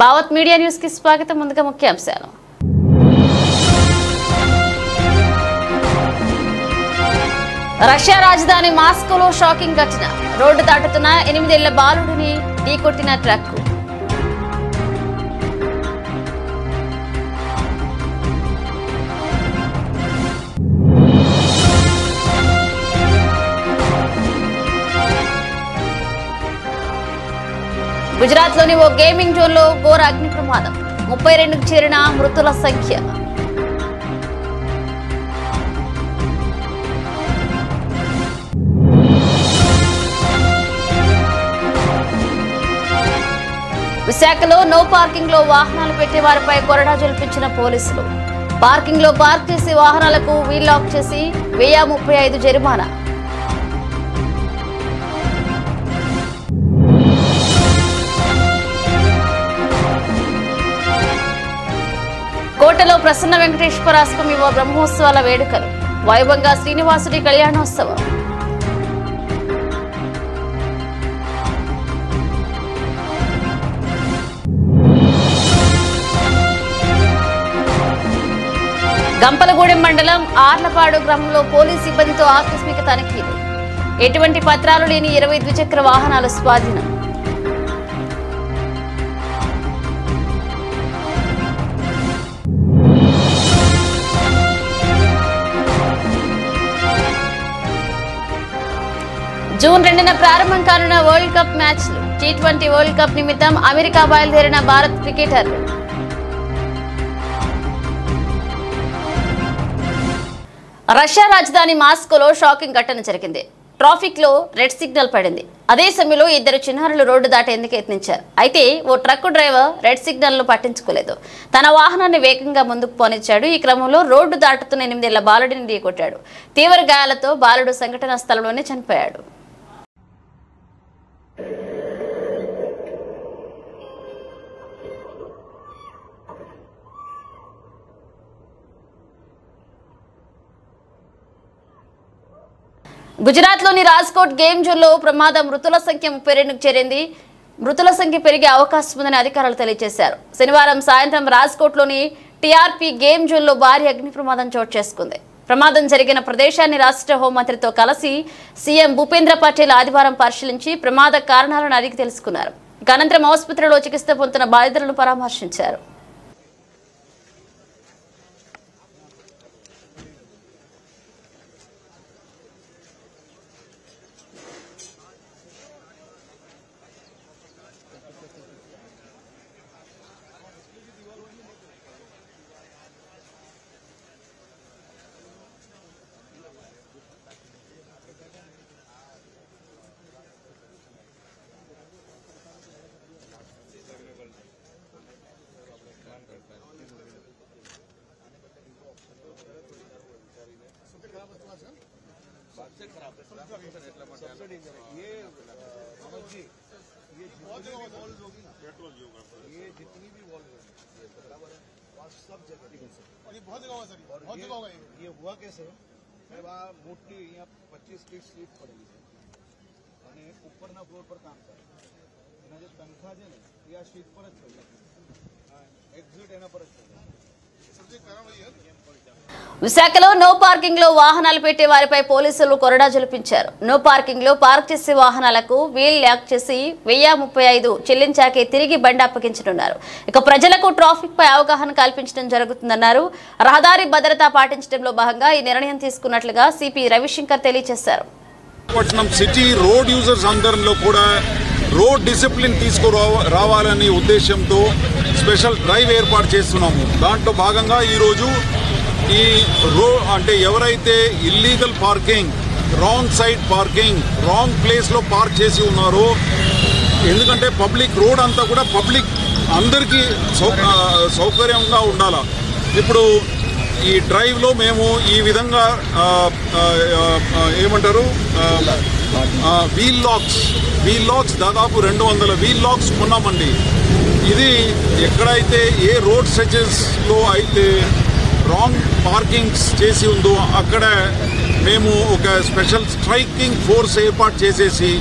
Bhavat media news కి స్వాగతం. ముందుగా ముఖ్యాంశాలు. రష్యా రాజధాని మాస్కోలో షాకింగ్ ఘటన. రోడ్డు దాటుతున్న 8 ఏళ్ల బాలుడిని ఢీకొట్టిన ట్రక్కు. గుజరాత్లోని ఓ గేమింగ్ జోన్లో ఘోర అగ్ని ప్రమాదం. 32కు చేరిన మృతుల సంఖ్య. విశాఖలో నో పార్కింగ్ లో వాహనాలు పెట్టే వారిపై కొరడా జల్పించిన పోలీసులు. పార్కింగ్ లో పార్క్ చేసే వాహనాలకు వీల్ లాక్ చేసి 1035 జరిమానా. కోటలో ప్రసన్న వెంకటేశ్వర స్వామి బ్రహ్మోత్సవాల వేడుకలు. వైభవంగా శ్రీనివాసుడి కళ్యాణోత్సవం. గంపలగూడెం మండలం ఆర్లపాడు గ్రామంలో పోలీసు సిబ్బందితో ఆకస్మిక తనిఖీలు. ఎటువంటి పత్రాలు లేని 20 ద్విచక్ర వాహనాలు స్వాధీనం. జూన్ 2న ప్రారంభం కానున్న వరల్డ్ కప్ మ్యాచ్లు. T20 వరల్డ్ కప్ నిమిత్తం అమెరికా బయలుదేరిన భారత్ క్రికెటర్లు. రష్యా రాజధాని మాస్కోలో షాకింగ్ ఘటన జరిగింది. ట్రాఫిక్ లో రెడ్ సిగ్నల్ పడింది. అదే సమయంలో 2 చిన్నారులు రోడ్డు దాటేందుకు యత్నించారు. అయితే ఓ ట్రక్కు డ్రైవర్ రెడ్ సిగ్నల్ ను పట్టించుకోలేదు. తన వాహనాన్ని వేగంగా ముందుకు పోనిచ్చాడు. ఈ క్రమంలో రోడ్డు దాటుతున్న 8 ఏళ్ల బాలుడిని ఢీకొట్టాడు. తీవ్ర గాయాలతో బాలుడు సంఘటనా స్థలంలోనే చనిపోయాడు. గుజరాత్లోని రాజ్కోట్ గేమ్ జోన్లో ప్రమాదం. మృతుల సంఖ్య 32కు చేరింది. మృతుల సంఖ్య పెరిగే అవకాశం ఉందని అధికారులు తెలియజేశారు. శనివారం సాయంత్రం రాజ్కోట్లోని టీఆర్పీ గేమ్ జోన్లో భారీ అగ్ని ప్రమాదం చోటు చేసుకుంది. ప్రమాదం జరిగిన ప్రదేశాన్ని రాష్ట్ర హోంమంత్రితో కలిసి సీఎం భూపేంద్ర పటేల్ ఆదివారం పరిశీలించి ప్రమాద కారణాలను అడిగి తెలుసుకున్నారు. అనంతరం ఆసుపత్రిలో చికిత్స పొందుతున్న బాధితులను పరామర్శించారు. ये हुआ कैसे मोटी यहाँ 25 फीट स्लीप पड़ेगी અને ઉપરના ફ્લોર પર કામ કરે એના જે તનખા છે ને એ આ સ્ટ્રીટ પર જ છે. એક્ઝિટ એના પર જ છે. విశాఖలో నో పార్కింగ్ లో వాహనాలు పెట్టే వారిపై పోలీసులు కొరడా జల్పించారు. నో పార్కింగ్ లో పార్క్ చేసే వాహనాలకు వీల్ లాక్ చేసి 1035 చెల్లించాకే తిరిగి బండి అప్పగించనున్నారు. ఇక ప్రజలకు ట్రాఫిక్ పై అవగాహన కల్పించడం జరుగుతుందన్నారు. రహదారి భద్రత పాటించడంలో భాగంగా ఈ నిర్ణయం తీసుకున్నట్లుగా సిపి రవిశంకర్ తెలియజేశారు. సిటీ రోడ్ యూజర్స్ అందరిలో కూడా రోడ్ డిసిప్లిన్ తీసుకురావాలనే ఉద్దేశంతో స్పెషల్ డ్రైవ్ ఏర్పాటు చేస్తున్నాము. దాంట్లో భాగంగా ఈరోజు ఈ అంటే ఎవరైతే illegal parking, wrong side parking, wrong ప్లేస్లో పార్క్ చేసి ఉన్నారో, ఎందుకంటే పబ్లిక్ రోడ్ అంతా కూడా పబ్లిక్ అందరికీ సౌకర్యంగా ఉండాలి. ఇప్పుడు ఈ డ్రైవ్లో మేము ఈ విధంగా ఏమంటారు వీల్ లాక్స్ దాదాపు 200 వీల్ లాక్స్ కొన్నామండి. ఇది ఎక్కడైతే ఏ రోడ్ స్ట్రెచెస్లో అయితే రాంగ్ పార్కింగ్స్ చేసి ఉందో అక్కడ మేము ఒక స్పెషల్ స్ట్రైకింగ్ ఫోర్స్ ఏర్పాటు చేసేసి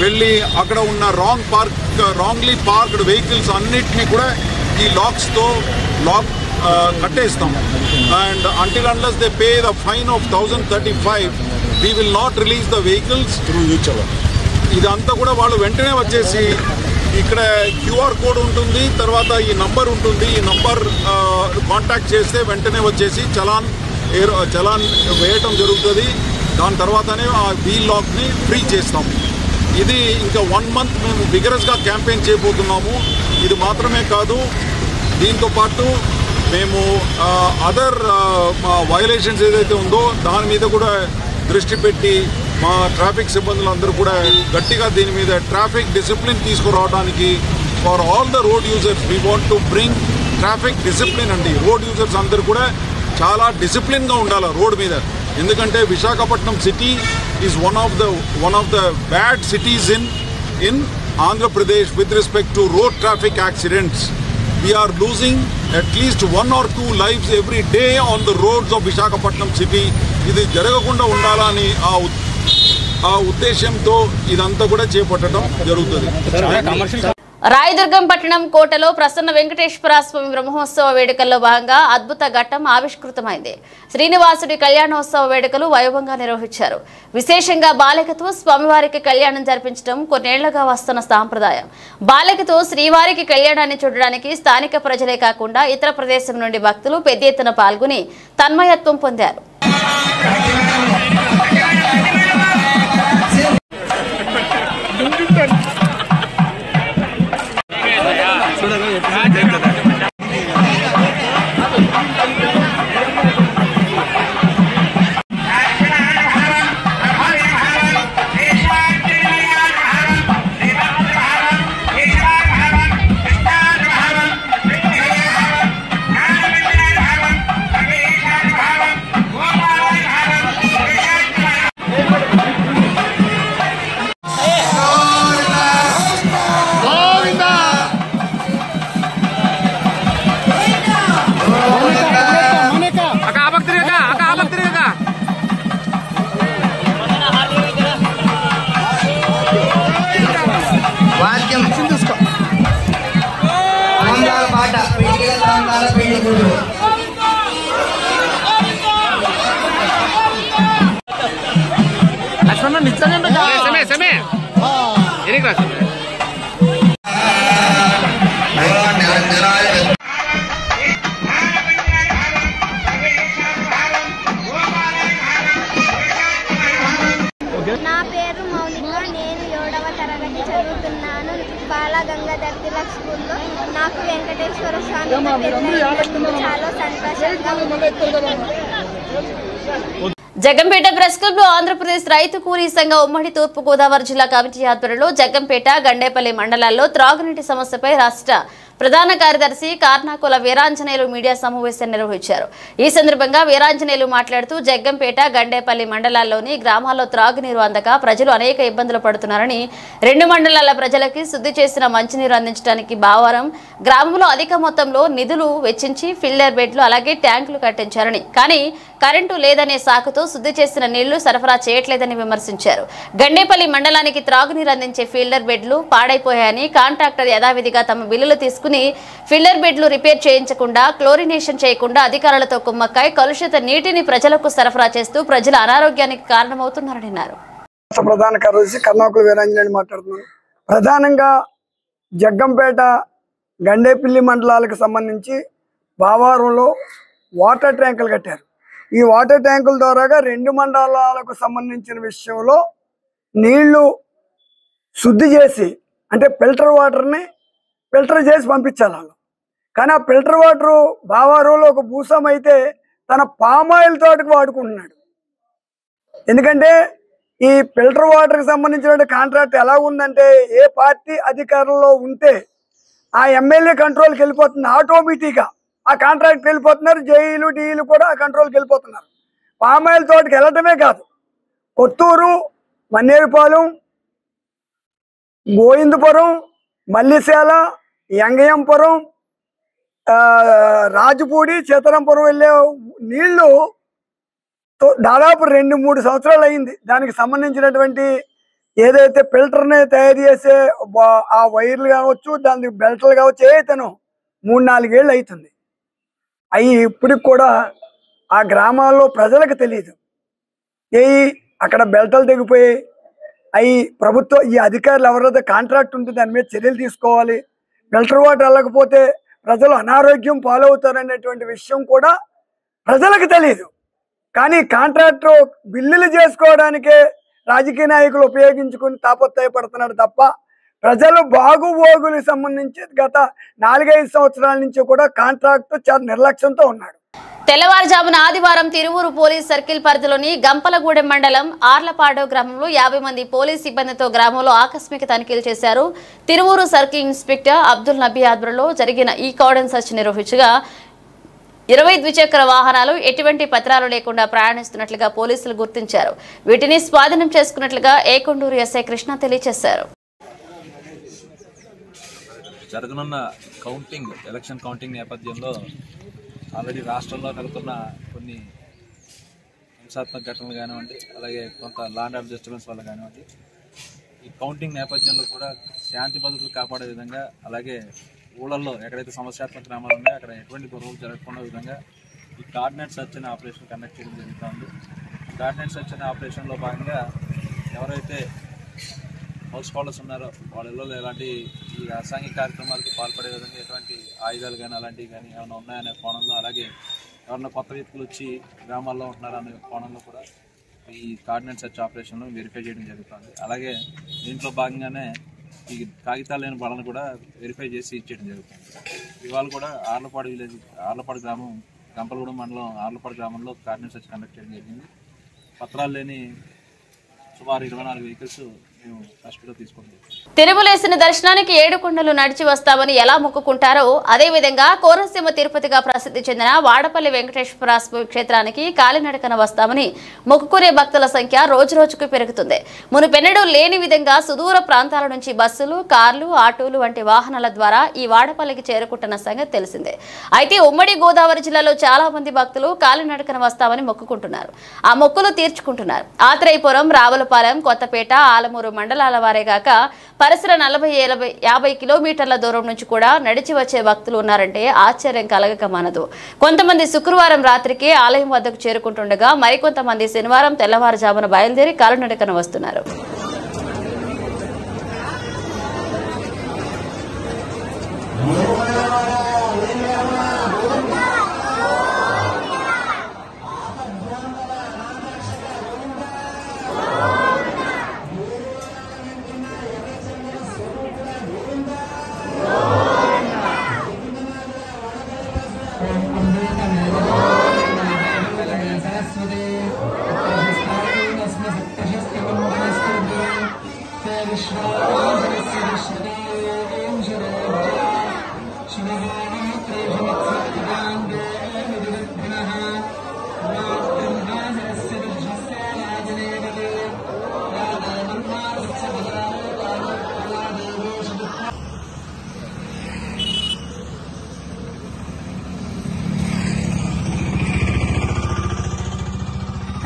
వెళ్ళి అక్కడ ఉన్న రాంగ్లీ పార్క్డ్ వెహికల్స్ అన్నిటినీ కూడా ఈ లాక్స్తో కట్టేస్తాం. And until unless they pay the fine of 1035 we will not release the vehicles through each other. ఇదంతా కూడా వాళ్ళు వెంటనే వచ్చేసి ఇక్కడ క్యూఆర్ కోడ్ ఉంటుంది, తర్వాత ఈ నంబర్ ఉంటుంది, ఈ నంబర్ కాంటాక్ట్ చేస్తే వెంటనే వచ్చేసి చలాన్ వేయటం జరుగుతుంది. దాని తర్వాతనే ఆ వీల్ లాక్ని ఫ్రీ చేస్తాం. ఇది ఇంకా 1 month మేము విగరస్గా క్యాంపెయిన్ చేయబోతున్నాము. ఇది మాత్రమే కాదు, దీంతో పాటు మేము అదర్ వయలేషన్స్ ఏదైతే ఉందో దాని మీద కూడా దృష్టి పెట్టి మా ట్రాఫిక్ సిబ్బందులందరూ కూడా గట్టిగా దీని మీద ట్రాఫిక్ డిసిప్లిన్ తీసుకురావడానికి for all the road users we want to bring traffic discipline అండి. రోడ్ యూజర్స్ అందరూ కూడా చాలా డిసిప్లిన్గా ఉండాలి రోడ్ మీద. ఎందుకంటే Visakhapatnam city is one of the bad cities in Andhra Pradesh with respect to road traffic accidents. We are losing at least 1 or 2 lives every day on the roads of Visakhapatnam city. ఇది జరగకుండా ఉండాలని ఆ ఉద్దేశంతో ఇదంతా కూడా చేపట్టడం జరుగుతుంది. రాయదుర్గం పట్టణం కోటలో ప్రసన్న వెంకటేశ్వర స్వామి బ్రహ్మోత్సవ వేడుకల్లో భాగంగా అద్భుత ఘట్టం ఆవిష్కృతమైంది. శ్రీనివాసుడి కళ్యాణోత్సవ వేడుకలు వైభవంగా నిర్వహించారు. విశేషంగా బాలికతో స్వామివారికి కళ్యాణం జరిపించడం కొన్నేళ్లుగా వస్తున్న సాంప్రదాయం. బాలికతో శ్రీవారికి కళ్యాణాన్ని చూడడానికి స్థానిక ప్రజలే కాకుండా ఇతర ప్రదేశం నుండి భక్తులు పెద్ద ఎత్తున పాల్గొని తన్మయత్వం పొందారు. నా పేరు మౌనిక. నేను 7వ తరగతి చదువుతున్నాను బాలగంగాధర్ తిలక్ స్కూల్లో. నాకు వెంకటేశ్వర స్వామి చాలా సంతోషంగా ఉంది. జగ్గంపేట ప్రెస్ క్లబ్ లో ఆంధ్రప్రదేశ్ రైతు కూలీ సంఘ ఉమ్మడి తూర్పు గోదావరి జిల్లా కమిటీ ఆధ్వర్యంలో జగ్గంపేట గండేపల్లి మండలాల్లో త్రాగునీటి సమస్యపై రాష్ట్ర ప్రధాన కార్యదర్శి కార్నాకుల వీరాంజనేయులు మీడియా సమావేశం నిర్వహించారు. ఈ సందర్భంగా వీరాంజనేయులు మాట్లాడుతూ జగ్గంపేట గండేపల్లి మండలాల్లోని గ్రామాల్లో త్రాగునీరు అందక ప్రజలు అనేక ఇబ్బందులు పడుతున్నారని, 2 మండలాల ప్రజలకి శుద్ధి చేసిన మంచినీరు అందించడానికి బావారం గ్రామంలో అధిక మొత్తంలో నిధులు వెచ్చించి ఫిల్టర్ బెడ్లు అలాగే ట్యాంకులు కట్టించారని, కానీ కరెంటు లేదనే సాకుతో శుద్ధి చేసిన నీళ్లు సరఫరా చేయట్లేదని విమర్శించారు. గండేపల్లి మండలానికి త్రాగునీరు అందించే ఫిల్టర్ బెడ్లు పాడైపోయాయని, కాంట్రాక్టర్ యథావిధిగా తమ బిల్లులు తీసుకుని ఫిల్టర్ బెడ్లు రిపేర్ చేయించకుండా క్లోరినేషన్ చేయకుండా అధికారులతో కుమ్మక్కై కలుషిత నీటిని ప్రజలకు సరఫరా చేస్తూ ప్రజల అనారోగ్యానికి కారణమవుతున్నారని అన్నారు. ప్రధాన కార్యదర్శి కర్ణాకుల వీరాంజనేయులు మాట్లాడుతున్నాను. ప్రధానంగా జగ్గంపేట గండేపల్లి మండలాలకు సంబంధించి బావారంలో వాటర్ ట్యాంకులు కట్టారు. ఈ వాటర్ ట్యాంకుల ద్వారాగా 2 మండలాలకు సంబంధించిన విషయంలో నీళ్లు శుద్ధి చేసి, అంటే ఫిల్టర్ చేసి పంపించాలి వాళ్ళు. కానీ ఆ ఫిల్టర్ వాటరు బావారంలో ఒక భూసం అయితే తన పామాయిల్ తోటకు వాడుకుంటున్నాడు. ఎందుకంటే ఈ ఫిల్టర్ వాటర్కి సంబంధించిన కాంట్రాక్ట్ ఎలా ఉందంటే, ఏ పార్టీ అధికారంలో ఉంటే ఆ ఎమ్మెల్యే కంట్రోల్కి వెళ్ళిపోతుంది, ఆటోమేటిక్గా ఆ కాంట్రాక్ట్ వెళ్ళిపోతున్నారు. జేఈలు డీఈలు కూడా ఆ కంట్రోల్కి వెళ్ళిపోతున్నారు. పామాయిల్ తోటకి వెళ్ళటమే కాదు, కొత్తూరు, మన్నేరుపాలెం, గోవిందపురం, మల్లిశాల, యంగయంపురం, రాజపూడి, చిత్తరంపురం వెళ్ళే నీళ్లు దాదాపు 2-3 సంవత్సరాలు అయింది. దానికి సంబంధించినటువంటి ఏదైతే ఫిల్టర్ని తయారు చేసే ఆ వైర్లు కావచ్చు, దానికి బెల్ట్లు కావచ్చు, ఏదైతేనో 3-4 ఏళ్ళు అవుతుంది. అవి ఇప్పటికి కూడా ఆ గ్రామాల్లో ప్రజలకు తెలియదు. అక్కడ బెల్టలు తెగిపోయి అవి ప్రభుత్వం ఈ అధికారులు ఎవరైతే కాంట్రాక్ట్ ఉంటే దాని మీద చర్యలు తీసుకోవాలి. ఫిల్టర్ వాటర్ వెళ్ళకపోతే ప్రజలు అనారోగ్యం పాలవుతారనేటువంటి విషయం కూడా ప్రజలకు తెలియదు. కానీ కాంట్రాక్టర్ బిల్లులు చేసుకోవడానికే రాజకీయ నాయకులు ఉపయోగించుకుని తాపత్రయపడుతున్నారు తప్ప ప్రజలు బాగుబోగులకు సంబంధించి గత 4-5 సంవత్సరాల నుంచి కూడా కాంట్రాక్టు చాలా నిర్లక్ష్యంతో ఉన్నాడు. తెల్లవారుజామున ఆదివారం తిరువూరు పోలీస్ సర్కిల్ పరిధిలోని గంపలగూడెం మండలం ఆర్లపాడు గ్రామంలో 50 మంది పోలీస్ సిబ్బందితో గ్రామంలో ఆకస్మిక తనిఖీలు చేశారు. తిరువూరు సర్కిల్ ఇన్స్పెక్టర్ అబ్దుల్ నబీ ఆధ్వర్యంలో జరిగిన ఈ కార్డన్ సర్చ్ నిర్వహించగా 20 ద్విచక్ర వాహనాలు ఎటువంటి పత్రాలు లేకుండా ప్రయాణిస్తున్నట్లుగా పోలీసులు గుర్తించారు. వీటిని స్వాధీనం చేసుకున్నట్లుగా ఏకొండూరు ఎస్ఐ కృష్ణ తెలియజేశారు. జరగనున్న ఎలక్షన్ కౌంటింగ్ నేపథ్యంలో ఆల్రెడీ రాష్ట్రంలో కలుగుతున్న కొన్ని హింసాత్మక ఘటనలు కానివ్వండి, అలాగే కొంత ల్యాండ్ ఆర్డర్ డిస్టర్బెన్స్ వల్ల కానివ్వండి, ఈ కౌంటింగ్ నేపథ్యంలో కూడా శాంతి భద్రతలు కాపాడే విధంగా, అలాగే ఊళ్ళల్లో ఎక్కడైతే సమస్యాత్మక గ్రామాలు ఉన్నాయో అక్కడ ఎటువంటి గొడవలు జరగకుండా విధంగా ఈ కార్డినేట్ సర్చ్ అనే ఆపరేషన్ కండక్ట్ చేయడం జరుగుతుంది. కార్డినేట్ సర్చ్ అనే ఆపరేషన్లో భాగంగా ఎవరైతే హౌస్ హోల్డర్స్ ఉన్నారో వాళ్ళ ఇళ్ళలో ఎలాంటి ఈ అసాంఘిక కార్యక్రమాలకు పాల్పడే విధంగా ఎటువంటి ఆయుధాలు కానీ అలాంటివి కానీ ఏమైనా ఉన్నాయనే కోణంలో, అలాగే ఎవరైనా కొత్త వ్యక్తులు వచ్చి గ్రామాల్లో ఉంటున్నారనే కోణంలో కూడా ఈ కార్డినేట్ సర్చ్ ఆపరేషన్ను వెరిఫై చేయడం జరుగుతుంది. అలాగే దీంట్లో భాగంగానే ఈ కాగితాలు లేని బలను కూడా వెరిఫై చేసి ఇచ్చేయడం జరుగుతుంది. ఇవాళ కూడా ఆర్లపాడు గ్రామం, గంపలగూడెం మండలం ఆర్లపాడు గ్రామంలో కార్డినేట్ సర్చ్ కండక్ట్ చేయడం జరిగింది. పత్రాలు లేని సుమారు 24 వెహికల్స్ మేము కస్టడీలో తీసుకుంటాం. తిరుమలేసిన దర్శనానికి 7 కొండలు నడిచి వస్తామని ఎలా మొక్కుకుంటారో అదేవిధంగా కోనసీమ తిరుపతిగా ప్రసిద్ధి చెందిన వాడపల్లి వెంకటేశ్వర స్వామి క్షేత్రానికి కాలినడకన వస్తామని మొక్కుకునే భక్తుల సంఖ్య రోజురోజుకు పెరుగుతుంది. మునుపెన్నడూ లేని విధంగా సుదూర ప్రాంతాల నుంచి బస్సులు, కార్లు, ఆటోలు వంటి వాహనాల ద్వారా ఈ వాడపల్లికి చేరుకుంటున్న సంగతి తెలిసిందే. అయితే ఉమ్మడి గోదావరి జిల్లాలో చాలా మంది భక్తులు కాలినడకన వస్తామని మొక్కుకుంటున్నారు. ఆ మొక్కులు తీర్చుకుంటున్నారు. ఆత్రేయపురం, రావులపాలెం, కొత్తపేట, ఆలమూరు మండలాల వారే గాక పరిసర 40-50 కిలోమీటర్ల దూరం నుంచి కూడా నడిచి వచ్చే భక్తులు ఉన్నారంటే ఆశ్చర్యం కలగక మానదు. కొంతమంది శుక్రవారం రాత్రికి ఆలయం వద్దకు చేరుకుంటుండగా మరికొంతమంది శనివారం తెల్లవారుజామున బయలుదేరి కాలినడకన వస్తున్నారు.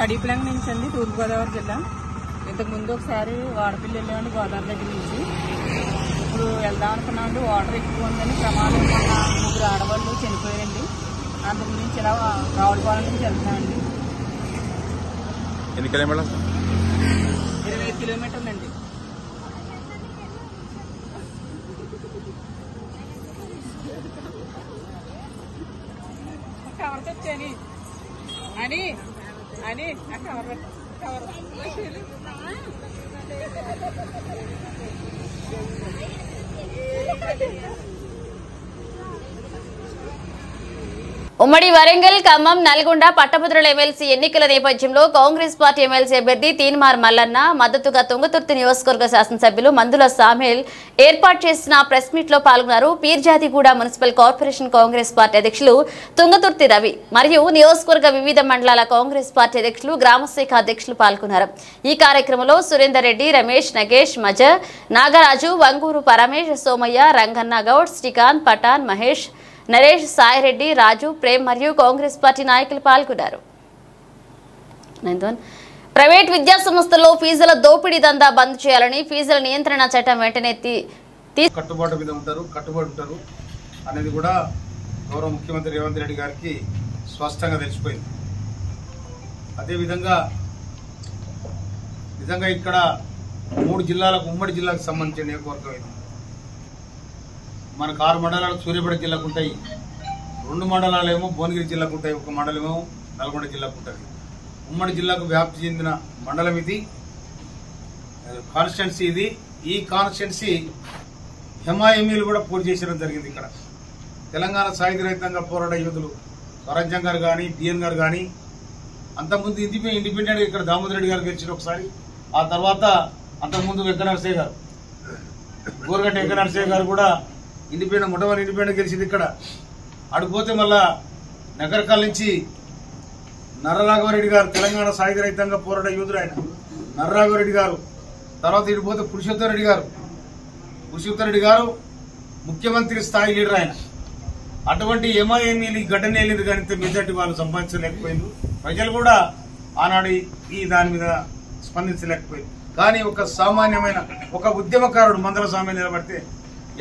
కడిప్లంగ నుంచి అండి, తూర్పుగోదావరి జిల్లా. ఇంతకుముందు ఒకసారి వాడపల్లి వెళ్ళామండి గోదావరి దగ్గర నుంచి. ఇప్పుడు వెళ్దాం అనుకున్నామండి, వాటర్ ఎక్కువ ఉందని ప్రమాదం వల్ల 3 ఆడవాళ్ళు చనిపోయారండి. అంతకు నుంచి ఇలా రావులపాలెం నుంచి వెళ్తున్నామండి. ఎన్ని కిలోమీటర్లు? 25 కిలోమీటర్లు అండి. కవర్ తెచ్చాని అని అని కవర్ కవర్ ఉమ్మడి వరంగల్, ఖమ్మం, నల్గొండ పట్టభద్రుల ఎమ్మెల్సీ ఎన్నికల నేపథ్యంలో కాంగ్రెస్ పార్టీ ఎమ్మెల్సీ అభ్యర్థి తీన్మార్ మల్లన్న మద్దతుగా తుంగతుర్తి నియోజకవర్గ శాసనసభ్యులు మందుల సామేల్ ఏర్పాటు చేసిన ప్రెస్ మీట్ లో పాల్గొన్నారు. Peerzadiguda municipal corporation Congress party అధ్యక్షులు తుంగతుర్తి రవి మరియు నియోజకవర్గ వివిధ మండలాల కాంగ్రెస్ పార్టీ అధ్యక్షులు, గ్రామశాఖ అధ్యక్షులు పాల్గొన్నారు. ఈ కార్యక్రమంలో సురేందర్ రెడ్డి, రమేష్, నగేష్, మజర్, నాగరాజు, వంగూరు పరమేష్, సోమయ్య, రంగన్న గౌడ్, శ్రీకాంత్, పఠాన్, మహేష్, నరేష్, సాయిరెడ్డి, రాజు, ప్రేమ్ మరియు కాంగ్రెస్ పార్టీ నాయకులు పాల్గొన్నారు. ప్రైవేట్ విద్యా సంస్థల్లో ఫీజుల దోపిడీ దందా బంద్ చేయాలని ఫీజుల నియంత్రణ చట్టం వెంటనే కట్టుబాటు మీద కట్టుబడి ఉంటారు అనేది కూడా గౌరవ ముఖ్యమంత్రి రేవంత్ రెడ్డి గారికి స్పష్టంగా తెలిసిపోయింది. అదేవిధంగా ఇక్కడ 3 జిల్లాలకు ఉమ్మడి జిల్లాకు సంబంధించిన నియోజకవర్గం ఇది. మనకు 6 మండలాలు సూర్యాపేట జిల్లాకు ఉంటాయి, 2 మండలాలేమో భువనగిరి జిల్లాకు ఉంటాయి, 1 మండలమేమో నల్గొండ జిల్లాకు ఉంటుంది. ఉమ్మడి జిల్లాకు వ్యాప్తి చెందిన మండలం ఇది, కాన్స్టిట్యున్సీ ఇది. ఈ కాన్స్టిట్యున్సీ ఎంఐఎంఈలు కూడా పోటీ చేయడం జరిగింది. ఇక్కడ తెలంగాణ సాయుధ రైతాంగ పోరాట యోధులు స్వరాజ్యం గారు కానీ బిఎన్ గారు కానీ అంతకుముందు ఇండిపెండెంట్గా ఇక్కడ దామోదర్ రెడ్డి గారు గెలిచిన ఒకసారి, ఆ తర్వాత అంతకుముందు వెంకట నరసయ్య గారు, గోరగంట వెంకట నరసయ్య గారు కూడా మొట్టమొదటి ఇండిపెండెంట్ గెలిచింది ఇక్కడ. అడుగుపోతే మళ్ళా నగరకాల నుంచి నర్రరాఘవరెడ్డి గారు తెలంగాణ సాయుధ రైతాంగ పోరాట యోధుడు ఆయన నర్రరాఘవరెడ్డి గారు. తర్వాత ఇటుపోతే పురుషోత్తమ రెడ్డి గారు ముఖ్యమంత్రి స్థాయి లీడర్ ఆయన. అటువంటి ఎంఐఎంఈలు గడ్డనే లేదు కానీ మెజార్టీ వాళ్ళు సంపాదించలేకపోయింది. ప్రజలు కూడా ఆనాడు ఈ దాని మీద స్పందించలేకపోయింది. కానీ ఒక సామాన్యమైన ఒక ఉద్యమకారుడు మందల స్వామి నిలబడితే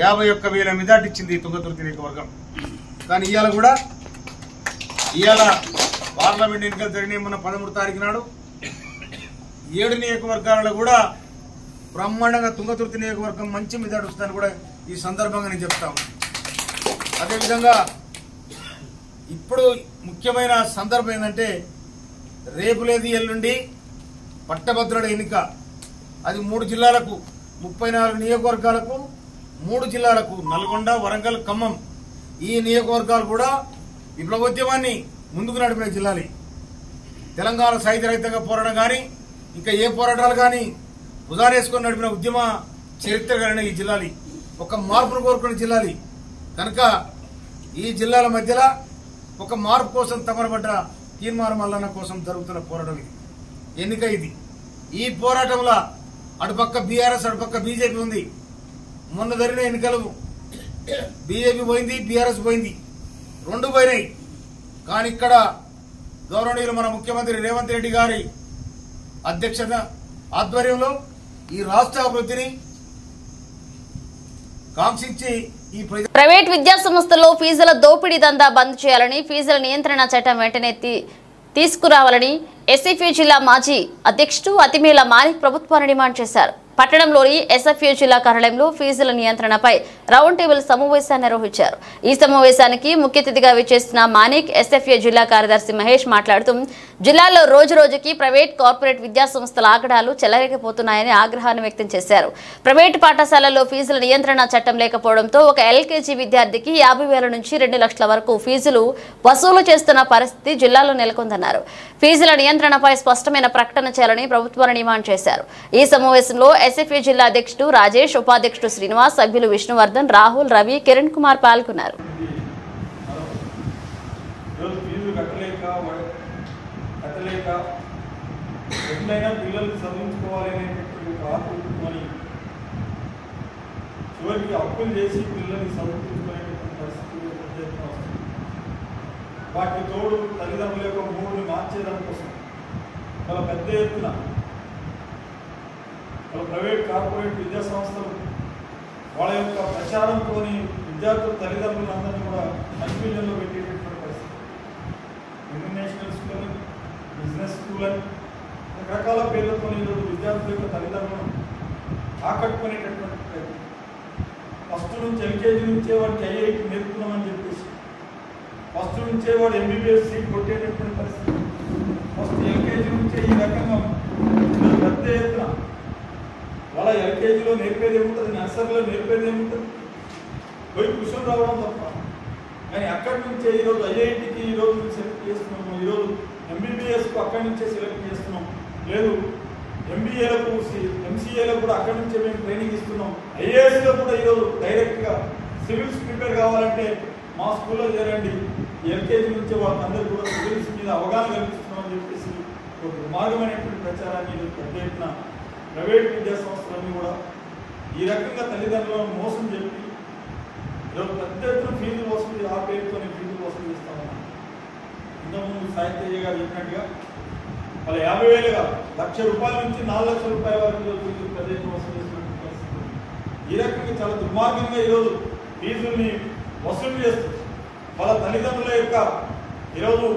51,000 మెజార్టీ ఇచ్చింది తుంగతుర్తి నియోజకవర్గం. కానీ ఇవాళ పార్లమెంట్ ఎన్నికలు జరిగినాయి. మొన్న 13వ తారీఖు నాడు 7 నియోజకవర్గాలలో కూడా బ్రహ్మాండంగా తుంగతుర్తి నియోజకవర్గం మంచి మెజార్టీ వస్తుందని కూడా ఈ సందర్భంగా నేను చెప్తాను. అదేవిధంగా ఇప్పుడు ముఖ్యమైన సందర్భం ఏంటంటే రేపు లేదు ఎల్లుండి పట్టభద్రుల ఎన్నిక. అది 3 జిల్లాలకు 34 నియోజకవర్గాలకు 3 జిల్లాలకు నల్గొండ, వరంగల్, ఖమ్మం ఈ నియోజకవర్గాలు కూడా విప్లవోద్యమాన్ని ముందుకు నడిపిన జిల్లాలు. తెలంగాణ సాయుధ రైతాంగ పోరాటం కానీ ఇంకా ఏ పోరాటాలు కానీ ఉదాహరేసుకొని నడిపిన ఉద్యమ చరిత్ర కలిగిన ఈ జిల్లాలు, ఒక మార్పును కోరుకున్న జిల్లాలు. కనుక ఈ జిల్లాల మధ్యలో ఒక మార్పు కోసం తమరబడ్డ తీర్మానం మల్లన్న కోసం జరుగుతున్న పోరాటం ఇది, ఎన్నిక ఇది. ఈ పోరాటంలో అటుపక్క బీఆర్ఎస్ అటుపక్క బీజేపీ ఉంది. మొన్న జరిగిన ఎన్నికలు బీజేపీ పోయింది, బీఆర్ఎస్ పోయింది, 2 పోయినాయి. కానీ ఇక్కడ గౌరవనీయులు మన ముఖ్యమంత్రి రేవంత్ రెడ్డి గారి అధ్యక్షత ఆధ్వర్యంలో ఈ రాష్ట్ర అభివృద్ధిని కాంక్షించి ప్రైవేట్ విద్యా సంస్థల్లో ఫీజుల దోపిడీ దందా బంద్ చేయాలని ఫీజుల నియంత్రణ చట్టం వెంటనే తీసుకురావాలని ఎస్ఎఫ్యూ జిల్లా మాజీ అధ్యక్షుడు అతిమేల మాలిక్ ప్రభుత్వాన్ని డిమాండ్ చేశారు. పట్టణంలోని ఎస్ఎఫ్యూ జిల్లా కార్యాలయంలో ఫీజుల నియంత్రణపై రౌండ్ టేబుల్ సమావేశాన్ని నిర్వహించారు. ఈ సమావేశానికి ముఖ్య అతిథిగా విచ్చేసిన మానిక్ ఎస్ఎఫ్యూ జిల్లా కార్యదర్శి మహేష్ మాట్లాడుతూ జిల్లాలో రోజురోజుకి ప్రైవేట్ కార్పొరేట్ విద్యా సంస్థల ఆగడాలు చెలరేగిపోతున్నాయని ఆగ్రహాన్ని వ్యక్తం చేశారు. ప్రైవేటు పాఠశాలల్లో ఫీజుల నియంత్రణ చట్టం లేకపోవడంతో ఒక ఎల్కేజీ విద్యార్థికి 50,000 నుంచి 2 లక్షల వరకు ఫీజులు వసూలు చేస్తున్న పరిస్థితి జిల్లాలో నెలకొందన్నారు. ఫీజుల నియంత్రణపై స్పష్టమైన ప్రకటన చేయాలని ప్రభుత్వాన్ని డిమాండ్ చేశారు. ఈ సమావేశంలో ఎస్ఎఫ్యూ జిల్లా అధ్యక్షుడు రాజేష్, ఉపాధ్యక్షుడు శ్రీనివాస్, సభ్యులు విష్ణువర్ధన్, రాహుల్, రవి, కిరణ్ కుమార్ పాల్గొన్నారు. వాటికి తోడు తల్లిదండ్రుల యొక్క మూడుని మార్చేదాని కోసం చాలా పెద్ద ఎత్తున ప్రైవేట్ కార్పొరేట్ విద్యా సంస్థలు వాళ్ళ యొక్క ప్రచారంతో విద్యార్థుల తల్లిదండ్రులందరినీ కూడా కన్ఫ్యూజన్లో పెట్టేటటువంటి పరిస్థితి. ఇంటర్నేషనల్ స్కూల్ అని, బిజినెస్ స్కూల్ అని రకరకాల పేర్లతో ఈరోజు విద్యార్థుల యొక్క తల్లిదండ్రులను ఆకట్టుకునేటటువంటి ప్రయత్నం. ఫస్ట్ నుంచి ఎల్కేజీ నుంచే వాడికి ఐఐటి నేర్పుతున్నామని చెప్పేసి, ఫస్ట్ నుంచే వాడు ఎంబీబీఎస్ సీట్ కొట్టేటటువంటి పరిస్థితి. ఫస్ట్ ఎల్కేజీ నుంచే ఈ రకంగా పెద్ద ఎత్తున వాళ్ళ ఎల్కేజీలో నేర్పేది ఏముంటుంది, నర్సరీలో నేర్పేది ఏముంటుంది, పోయి కూర్చొని రావడం తప్ప. కానీ అక్కడి నుంచే ఈరోజు ఐఐటికి ఈరోజు సెలెక్ట్ చేస్తున్నాము, ఈరోజు ఎంబీబీఎస్కు అక్కడి నుంచే సెలెక్ట్ చేస్తున్నాం, లేదు ఎంబీఏలకు ఎంసీఏలకు కూడా అక్కడి నుంచే మేము ట్రైనింగ్ ఇస్తున్నాం, ఐఏఎస్లో కూడా ఈరోజు డైరెక్ట్గా సివిల్స్ ప్రిపేర్ కావాలంటే మా స్కూల్లో చేరండి, ఎల్కేజీ నుంచే వాళ్ళందరూ కూడా సివిల్స్ మీద అవగాహన కల్పిస్తున్నామని చెప్పేసి ఒక దుర్మార్గమైనటువంటి ప్రచారాన్ని పెద్ద ఎత్తున ప్రైవేట్ విద్యా సంస్థలన్నీ కూడా ఈ రకంగా తల్లిదండ్రులను మోసం చెప్పి ఈరోజు పెద్ద ఎత్తున ఫీజులు వసూలు, ఆ పేరుతో ఫీజులు వసూలు చేస్తామన్నా. ఇంతకుముందు సాహిత్య గారు చెప్పినట్టుగా వాళ్ళ 50,000గా ₹1,00,000 నుంచి 4 లక్షల రూపాయల వరకు పెద్ద ఎత్తున వసూలు చేస్తున్న పరిస్థితి. ఈ రకంగా చాలా దుర్మార్గంగా ఈరోజు ఫీజుల్ని వసూలు చేస్తుంది. వాళ్ళ తల్లిదండ్రుల యొక్క ఈరోజు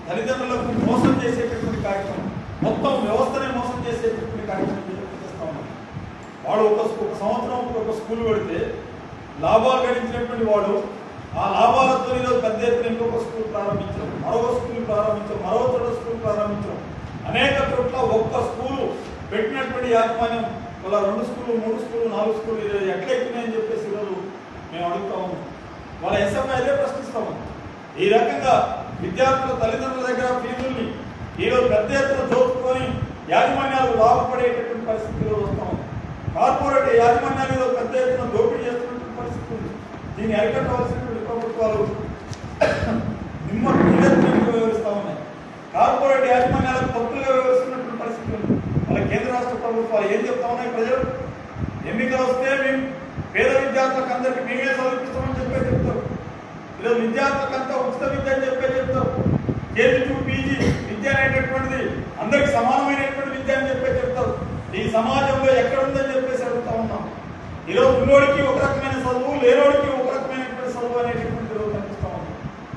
తల్లిదండ్రులకు మోసం చేసేటటువంటి కార్యక్రమం, మొత్తం వ్యవస్థనే మోసం చేసేటటువంటి కార్యక్రమం చేస్తూ ఉన్నారు. వాడు ఒక సంవత్సరం ఒక స్కూల్ పెడితే లాభాలు గడించినటువంటి వాడు ఆ లాభాలతో ఈరోజు పెద్ద ఎత్తున ఇంకొక స్కూల్ ప్రారంభించడం, మరొక స్కూల్ ప్రారంభించడం, మరో చోట స్కూల్ ప్రారంభించడం, అనేక చోట్ల ఒక్క స్కూలు పెట్టినటువంటి యాజమాన్యం వాళ్ళ 2 స్కూళ్ళు 3 స్కూళ్ళు 4 స్కూళ్ళు ఈరోజు ఎట్లా ఎక్కుతున్నాయని చెప్పేసి ఈరోజు మేము అడుగుతా ఉన్నాం. వాళ్ళ ఎస్ఎఫ్ఐ అదే ప్రశ్నిస్తాము. ఈ రకంగా విద్యార్థుల తల్లిదండ్రుల దగ్గర ఫీజుల్ని ఈరోజు పెద్ద ఎత్తున దోచుకొని యాజమాన్యాలు లాభపడేటటువంటి పరిస్థితిలో వస్తాం. కార్పొరేట్ యాజమాన్యాలు ఈరోజు పెద్ద ఎత్తున దోపిడీ చేస్తున్నటువంటి పరిస్థితి ఉంది. దీన్ని అరికట్టవలసినటువంటి ప్రభుత్వాలు నిమ్మత్తుగా వ్యవహరిస్తూ ఉన్నాయి. కార్పొరేట్ యాజమాన్యాలకు తప్పులుగా వ్యవహరిస్తున్నటువంటి పరిస్థితి ఉంది. వాళ్ళ కేంద్ర రాష్ట్ర ప్రభుత్వాలు ఏం చెప్తా ఉన్నాయి? ప్రజలు ఎన్నికలు వస్తే మేము పేద విద్యార్థులకు అందరికీ మేమే చదివిస్తామని చెప్తారు. ఈరోజు విద్యార్థులకంతా ఉచిత విద్య అని చెప్తారు. కేజీ టు పీజీ విద్య అనేటటువంటిది అందరికి సమానమైనటువంటి విద్య అని చెప్తారు. ఈ సమాజంలో ఎక్కడుందని చెప్పేసి అడుగుతా ఉన్నాం. ఈరోజు ఉన్నోడికి ఒక రకమైన చదువు, లేనోడికి ఒక రకమైనటువంటి చదువు అనేటటువంటి రోజు కనిపిస్తా ఉంది.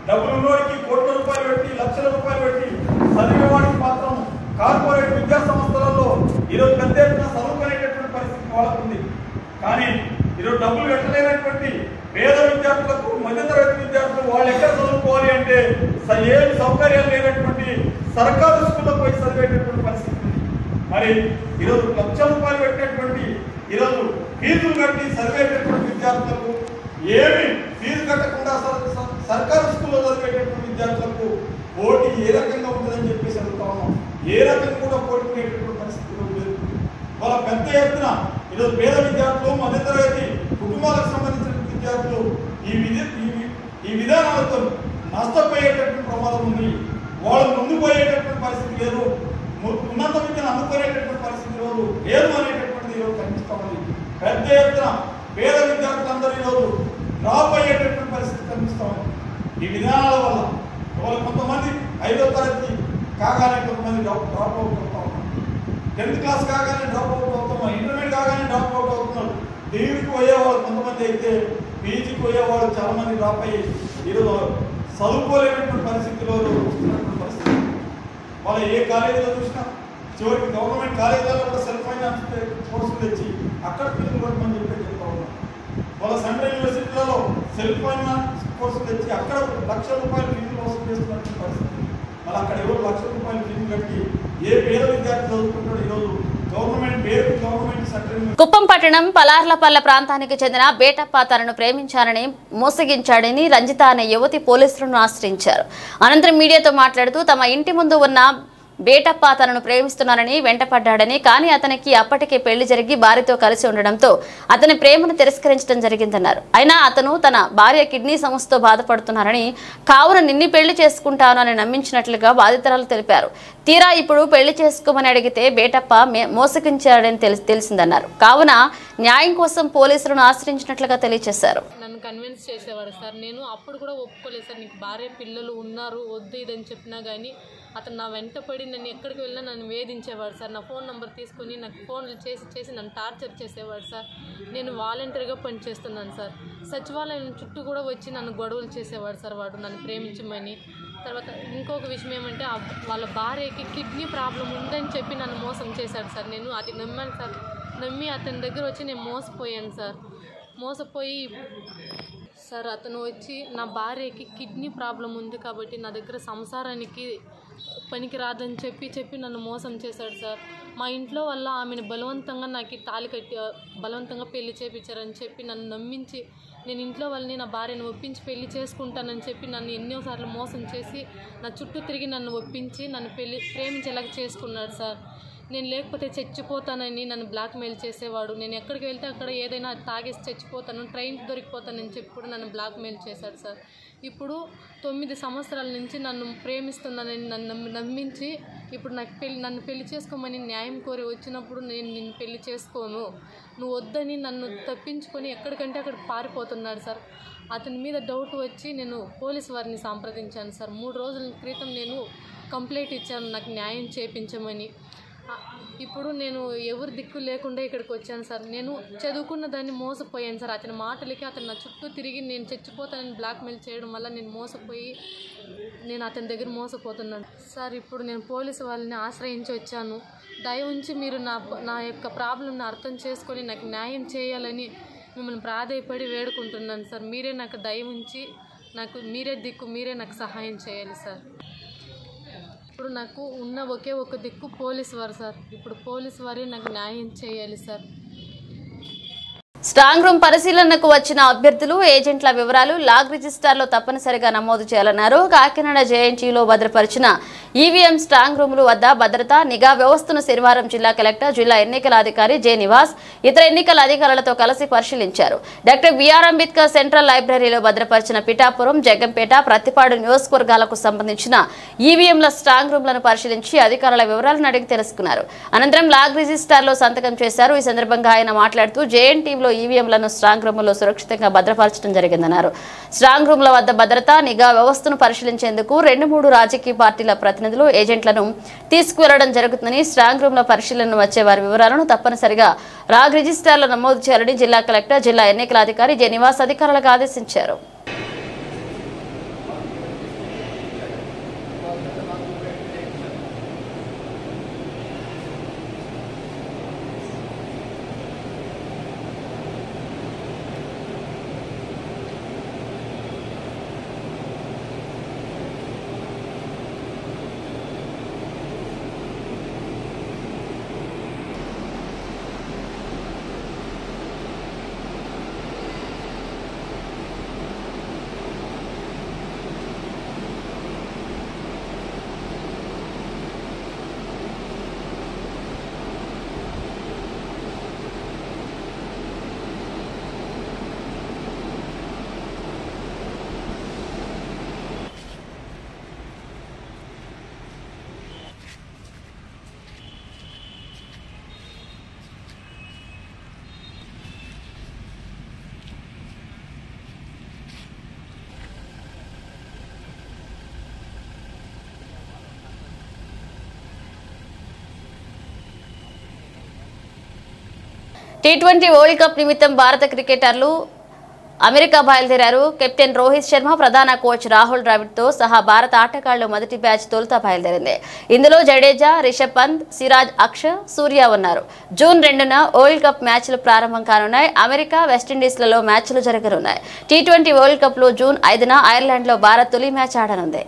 డబ్బులు ఉన్నోడికి కోట్ల రూపాయలు పెట్టి, లక్షల రూపాయలు పెట్టి చదివేవాడికి మాత్రం కార్పొరేట్ విద్యా సంస్థలలో ఈరోజు పెద్ద ఎత్తున చదువుకునేటటువంటి పరిస్థితి వాళ్ళకు ఉంది. కానీ ఈరోజు డబ్బులు పెట్టలేనటువంటి పేద విద్యార్థులకు, మధ్యతరగతి విద్యార్థులు వాళ్ళు ఎక్కడ చదువుకోవాలి అంటే ఏం సౌకర్యాలు లేనటువంటి సర్కారు స్కూల్లో పోయి చదివేటటువంటి పరిస్థితి ఉంది. మరి ఈరోజు లక్షల రూపాయలు పెట్టినటువంటి ఈరోజు ఫీజులు కట్టి చదివేటటువంటి విద్యార్థులకు ఏమి ఫీజు కట్టకుండా సర్కారు స్కూల్లో చదివేటటువంటి విద్యార్థులకు పోటీ ఏ రకంగా ఉంటుందని చెప్పేసి అడుగుతా ఉన్నాం. ఏ రకంగా కూడా పోటీ ఉండేటటువంటి పరిస్థితులు లేదు. వాళ్ళ పెద్ద ఎత్తున ఈరోజు పేద విద్యార్థులు, మధ్యతరగతి కుటుంబాలకు సంబంధించిన విద్యార్థులు ఈ విధానాలతో నష్టపోయేటటువంటి ప్రమాదం ఉంది. వాళ్ళు ముందు పోయేటటువంటి పరిస్థితి లేదు. ఉన్నత విద్యను అందుకునేటటువంటి పరిస్థితి లేదు అనేటటువంటిది ఈరోజు కనిపిస్తా ఉంది. పెద్ద ఎత్తున పేద విద్యార్థులందరూ ఈరోజు డ్రాప్ అయ్యేటటువంటి పరిస్థితి కనిపిస్తా ఉంది. ఈ విధానాల వల్ల వాళ్ళు కొంతమంది 5వ తరగతి కాగానే కొంతమంది డ్రాప్ అవుట్ అవుతా ఉన్నారు. 10th క్లాస్ కాగానే డ్రాప్ అవుట్ అవుతున్నారు. ఇంటర్మీడియట్ కాగానే డ్రాప్ అవుట్ అవుతున్నారు. డిగ్రీకి పోయేవాళ్ళు కొంతమంది అయితే పీజీకి పోయేవాళ్ళు చాలా మంది డ్రాప్ అయ్యి ఈరోజు చదువుకోలేనటువంటి పరిస్థితిలో వస్తున్నటువంటి పరిస్థితి. వాళ్ళు ఏ కాలేజీలో చూసినా చివరికి గవర్నమెంట్ కాలేజీలలో కూడా సెల్ఫ్ ఫైనాన్స్ కోర్సులు తెచ్చి అక్కడ ఫీజులు కట్టమని చెప్పి చెప్తా ఉన్నారు. వాళ్ళ సెంట్రల్ యూనివర్సిటీలలో సెల్ఫ్ ఫైనాన్స్ కోర్సులు తెచ్చి అక్కడ ₹1,00,000 ఫీజులు వసూలు చేస్తున్నటువంటి పరిస్థితి. మళ్ళీ అక్కడ ఎవరు ₹1,00,000 ఫీజు కట్టి ఏ పేద విద్యార్థి చదువుకుంటాడు? ఈరోజు కుప్పం పట్టణం పలార్లపల్లె ప్రాంతానికి చెందిన బేటప్ప తనను ప్రేమించాలని మోసగించాడని రంజిత అనే యువతి పోలీసులను ఆశ్రయించారు. అనంతరం మీడియాతో మాట్లాడుతూ తమ ఇంటి ముందు ఉన్న బేటప్ప తనను ప్రేమిస్తున్నానని వెంటపడ్డాడని, కానీ అతనికి అప్పటికే పెళ్లి జరిగి భార్యతో కలిసి ఉండడంతో అతని ప్రేమను తిరస్కరించడం జరిగిందన్నారు. అయినా అతను తన భార్య కిడ్నీ సమస్యతో బాధపడుతున్నారని, కావున నిన్ను పెళ్లి చేసుకుంటాను అని నమ్మించినట్లుగా బాధితురాలు తెలిపారు. తీరా ఇప్పుడు పెళ్లి చేసుకోమని అడిగితే బేటప్ప మోసగించాడని తెలిసిందన్నారు. కావున న్యాయం కోసం పోలీసులను ఆశ్రయించినట్లుగా తెలియజేశారు. నన్ను కన్విన్స్ చేసేవాడు సార్. నేను అప్పుడు కూడా ఒప్పుకోలేదు సార్. నీకు భార్య పిల్లలు ఉన్నారు, వద్దు ఇదని చెప్పినా కానీ అతను నా వెంట పడి నన్ను ఎక్కడికి వెళ్ళినా నన్ను వేధించేవాడు సార్. నా ఫోన్ నెంబర్ తీసుకొని నాకు ఫోన్లు చేసి నన్ను టార్చర్ చేసేవాడు సార్. నేను వాలంటీర్గా పనిచేస్తున్నాను సార్. సచివాలయం చుట్టూ కూడా వచ్చి నన్ను గొడవలు చేసేవాడు సార్ వాడు నన్ను ప్రేమించమని. తర్వాత ఇంకొక విషయం ఏమంటే వాళ్ళ భార్యకి కిడ్నీ ప్రాబ్లం ఉందని చెప్పి నన్ను మోసం చేశాడు సార్. నేను అది నమ్మాను సార్. నమ్మి అతని దగ్గర వచ్చి నేను మోసపోయాను సార్. మోసపోయి సార్ అతను వచ్చి నా భార్యకి కిడ్నీ ప్రాబ్లం ఉంది కాబట్టి నా దగ్గర సంసారానికి పనికి రాదని చెప్పి నన్ను మోసం చేశాడు సార్. మా ఇంట్లో వల్ల ఆమెను బలవంతంగా నాకు తాళి కట్టి బలవంతంగా పెళ్లి చేయించారని చెప్పి నన్ను నమ్మించి నేను ఇంట్లో వాళ్ళని నా భార్యను ఒప్పించి పెళ్లి చేసుకుంటానని చెప్పి నన్ను ఎన్నోసార్లు మోసం చేసి నా చుట్టూ తిరిగి నన్ను ఒప్పించి నన్ను ప్రేమించేలాగా చేసుకున్నాడు సార్. నేను లేకపోతే చచ్చిపోతానని నన్ను బ్లాక్మెయిల్ చేసేవాడు. నేను ఎక్కడికి వెళ్తే అక్కడ ఏదైనా తాగేసి చచ్చిపోతాను, ట్రైన్ దొరికిపోతానని చెప్పి కూడా నన్ను బ్లాక్మెయిల్ చేశాడు సార్. ఇప్పుడు 9 సంవత్సరాల నుంచి నన్ను ప్రేమిస్తున్నానని నన్ను నమ్మించి ఇప్పుడు నన్ను పెళ్లి చేసుకోమని న్యాయం కోరి వచ్చినప్పుడు నేను నిన్ను పెళ్లి చేసుకోను, నువ్వు వద్దని నన్ను తప్పించుకొని ఎక్కడికంటే అక్కడ పారిపోతున్నాడు సార్. అతని మీద డౌట్ వచ్చి నేను పోలీసు వారిని సంప్రదించాను సార్. 3 రోజుల క్రితం నేను కంప్లైంట్ ఇచ్చాను నాకు న్యాయం చేయించమని. ఇప్పుడు నేను ఎవరు దిక్కు లేకుండా ఇక్కడికి వచ్చాను సార్. నేను చదువుకున్న దాన్ని మోసపోయాను సార్. అతని మాటలకి అతను నా చుట్టూ తిరిగి నేను చచ్చిపోతానని బ్లాక్మెయిల్ చేయడం వల్ల నేను మోసపోయి నేను అతని దగ్గర మోసపోతున్నాను సార్. ఇప్పుడు నేను పోలీసు వాళ్ళని ఆశ్రయించి వచ్చాను. దయ ఉంచి మీరు నా యొక్క ప్రాబ్లంని అర్థం చేసుకొని నాకు న్యాయం చేయాలని మిమ్మల్ని ప్రాధేయపడి వేడుకుంటున్నాను సార్. మీరే నాకు దయ ఉంచి నాకు మీరే దిక్కు, మీరే నాకు సహాయం చేయాలి సార్. ఇప్పుడు నాకు ఉన్న ఒకే ఒక దిక్కు పోలీసు వారు సార్. ఇప్పుడు పోలీసు వారే నాకు న్యాయం చేయాలి సార్. స్ట్రాంగ్ రూమ్ పరిశీలనకు వచ్చిన అభ్యర్థులు ఏజెంట్ల వివరాలు లాగ్ రిజిస్టర్లో తప్పనిసరిగా నమోదు చేయాలన్నారు. కాకినాడ జేఎన్టీయూలో భద్రపరిచిన ఈవీఎం స్ట్రాంగ్ రూముల వద్ద భద్రతా నిఘా వ్యవస్థను శనివారం జిల్లా కలెక్టర్, జిల్లా ఎన్నికల అధికారి జె నివాస్ ఇతర ఎన్నికల అధికారులతో కలిసి పరిశీలించారు. డాక్టర్ బిఆర్ అంబేద్కర్ సెంట్రల్ లైబ్రరీలో భద్రపరిచిన పిఠాపురం, జగ్గంపేట, ప్రత్తిపాడు నియోజకవర్గాలకు సంబంధించిన ఈవీఎంల స్ట్రాంగ్ రూమ్లను పరిశీలించి అధికారుల వివరాలను అడిగి తెలుసుకున్నారు. అనంతరం లాగ్ రిజిస్టర్లో సంతకం చేశారు. ఈ సందర్భంగా ఆయన మాట్లాడుతూ జేఎన్టీయూలో ఈవీఎంలను స్ట్రాంగ్ రూముల్లో సురక్షితంగా భద్రపరచడం జరిగిందన్నారు. స్ట్రాంగ్ రూమ్ల వద్ద భద్రతా నిఘా వ్యవస్థను పరిశీలించేందుకు 2-3 రాజకీయ పార్టీల ప్రతినిధులు, ఏజెంట్లను తీసుకువెళ్లడం జరుగుతుందని, స్ట్రాంగ్ రూమ్ల పరిశీలన వచ్చే వారి వివరాలను తప్పనిసరిగా లాగ్ రిజిస్టర్లో నమోదు చేయాలని జిల్లా కలెక్టర్, జిల్లా ఎన్నికల అధికారి జె నివాస్ అధికారులకు ఆదేశించారు. T20 వరల్డ్ కప్ నిమిత్తం భారత క్రికెటర్లు అమెరికా బయలుదేరారు. కెప్టెన్ రోహిత్ శర్మ, ప్రధాన కోచ్ రాహుల్ ద్రావిడ్తో సహా భారత ఆటగాళ్లు మొదటి బ్యాచ్ తొలుత బయలుదేరింది. ఇందులో జడేజా, రిషబ్ పంత్, సిరాజ్, అక్షర్, సూర్య ఉన్నారు. జూన్ 2న వరల్డ్ కప్ మ్యాచ్లు ప్రారంభం కానున్నాయి. అమెరికా, వెస్టిండీస్లలో మ్యాచ్లు జరగనున్నాయి. T20 వరల్డ్ కప్లో జూన్ 5న ఐర్లాండ్లో భారత్ తొలి మ్యాచ్ ఆడనుంది.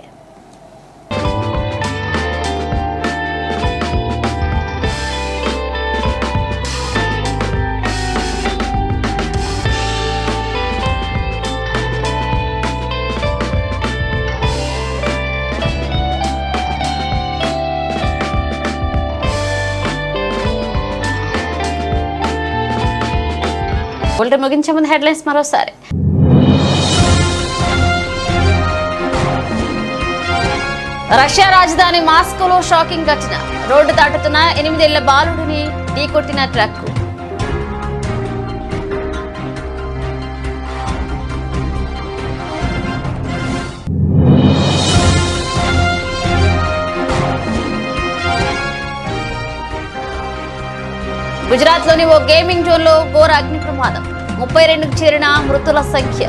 ముగించే ముందు హెడ్లైన్స్ మరోసారి. రష్యా రాజధాని మాస్కోలో షాకింగ్ ఘటన. రోడ్డు దాటుతున్న 8 ఏళ్ల బాలుడిని ఢీకొట్టిన ట్రక్కు. గుజరాత్లోని ఓ గేమింగ్ జోన్లో ఘోర అగ్ని ప్రమాదం. 32కు చేరిన మృతుల సంఖ్య.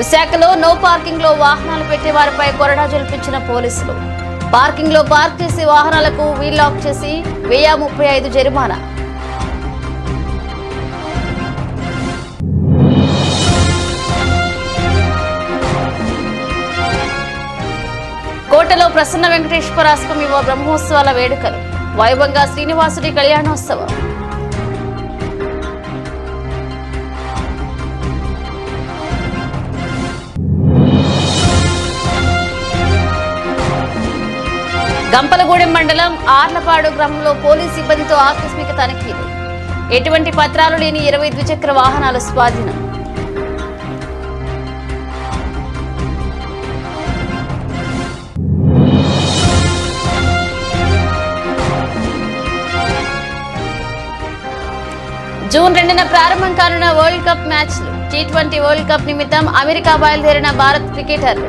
విశాఖలో నో పార్కింగ్ లో వాహనాలు పెట్టే వారిపై కొరడా జల్పించిన పోలీసులు. పార్కింగ్ లో పార్క్ చేసి వాహనాలకు వీల్ లాక్ చేసి 1035 జరిమానా. కోటలో ప్రసన్న వెంకటేశ్వర అష్టమి బ్రహ్మోత్సవాల వేడుకలు. వైభవంగా శ్రీనివాసుడి కళ్యాణోత్సవం. గంపలగూడెం మండలం ఆర్లపాడు గ్రామంలో పోలీసు సిబ్బందితో ఆకస్మిక తనిఖీలు. ఎటువంటి పత్రాలు లేని 20 ద్విచక్ర వాహనాలు స్వాధీనం. జూన్ 2న ప్రారంభం కానున్న వరల్డ్ కప్ మ్యాచ్లు. T20 వరల్డ్ కప్ నిమిత్తం అమెరికా బయలుదేరిన భారత్ క్రికెటర్లు.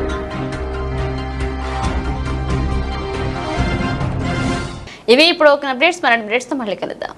ఇవి ఇప్పుడు ఒక అప్డేట్స్. మరిన్ని అప్డేట్స్తో మళ్ళీ కలుద్దాం.